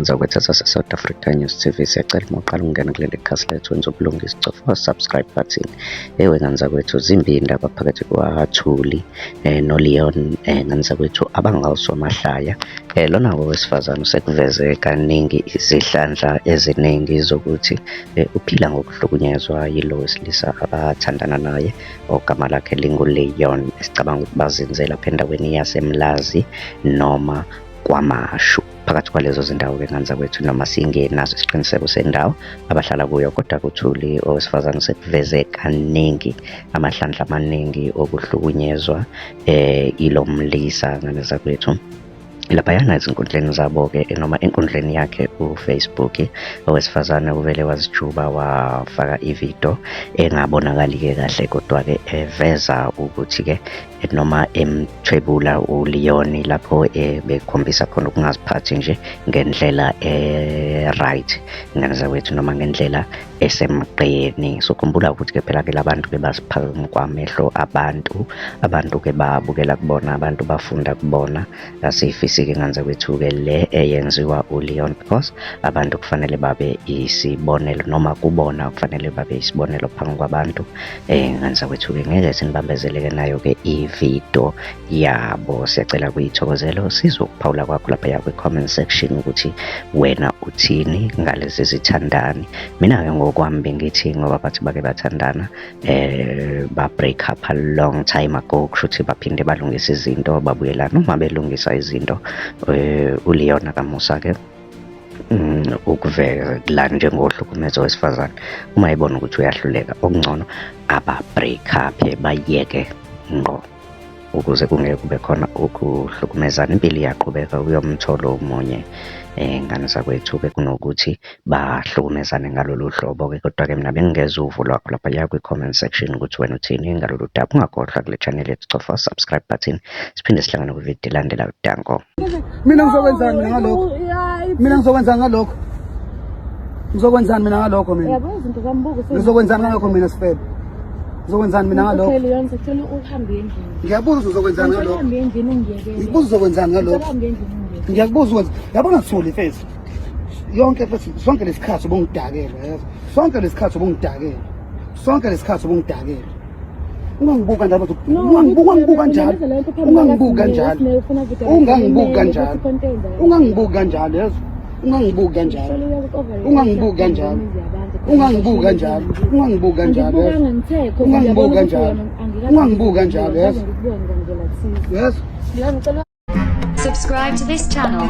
nzakwethu sase-South Africa News TV. Siyacela uma uqala ukungena kuleli khasi lethu wenza ubulungisa cofa subscribe button. Ngani zakwethu zimbili abaphakathi kwaThuli noLeon ngani zakwethu abangawusomahlaya. Lona ngowesifazane usekuveze kaningi izihlandla eziningi zokuthi uphila ngokuhlukunyezwa yilo wesilisa abathandana naye ogama lakhe linguLeon, esicabanga ukuthi bazinze lapha endaweni yaseMlazi noma kwaMashu. Phakathi kwalezo zindawo-ke ngani zakwethu noma singenazo isiqiniseko sendawo abahlala kuyo, kodwa kuThuli owesifazane sekuveze kaningi amahlandla amaningi okuhlukunyezwa ilo mlisa ngani zakwethu. Laphayana ezinkundleni zabo-ke noma enkundleni yakhe uFacebook, owesifazane uvele wazijuba wafaka ividiyo engabonakali-ke kahle, kodwa-ke eveza ukuthi-ke noma emthwebula uLeon lapho bekhombisa khona ukungaziphathi nje ngendlela right ngani zakwethu noma ngendlela esemqeni. So khumbula ukuthi-ke phela-ke labantu-ke basiphakama kwamehlo abantu-ke babukela kubona, abantu bafunda kubona. Asifisi-ke ngani zakwethu-ke le eyenziwa uLeon, because abantu kufanele babe isibonelo noma kubona kufanele babe isibonelo phambi kwabantu. Ngani zakwethu-ke ngeke sinibambezeleke nayo-ke ividiyo yabo. Siyacela kuyithokozela sizokuphawula kwakho lapha kwi-comment section ukuthi wena uthini ngalezi zithandani. Mina-ke ngokwami bengithi ngoba bathi bake bathandana ba-break up a long time ago, kusho ukuthi baphinde balungisa izinto babuyelana. Uma belungisa izinto uLeon akamusa-ke ukuvela njengohlukumeza wesifazane, uma ebona ukuthi uyahluleka okungcono aba-break up bayeke ngqo ukuze kungeke kube khona ukuhlukumezana. Impilo iyaqhubeka, uyomthola omunye ngani zakwethu-ke kunokuthi bahlukumezane ngalolu hlobo-ke. Kodwa-ke mina bengingeza uvo lwakho lapha kwi-comment section ukuthi wena uthini ngalolu daba. Ungakhohlwa kule channel yethu cofa subscribe button, siphinde sihlangane kwividiyo elandelayo. Danko. Mina ngizokwenzani mina ngalokho? Mina ngizokwenzani ngalokho? Ngizokwenzani mina ngalokho mina? Yabo izinto zambuko Ngizokwenzani ngalokho mina Sifebe? Ngizokwenzani mina ngalokho? Leon sicela uhambe endlini. Ngiyabuza uzokwenzani ngalokho? Uhambe endlini ungiyekele. Ngibuza uzokwenzani ngalokho? Uhambe endlini ungiyekele. Ngiyakubuza ukwenza. Yabona Thuli mfethu. Yonke mfethu sonke lesikhathi ubungidakela, yazi. Sonke lesikhathi ubungidakela. Sonke lesikhathi ubungidakela. Ungangibuka njalo bathi ungangibuka kanjalo. Ungangibuka kanjalo. Ungangibuka kanjalo. Ungangibuka kanjalo, yazi. Ungangibuka kanjalo. Ungangibuka kanjalo. Ungangibuka kanjalo. Ungangibuka kanjalo. Ungangibuka kanjalo. Ungangibuka kanjalo, yazi. Yes. Subscribe to this channel.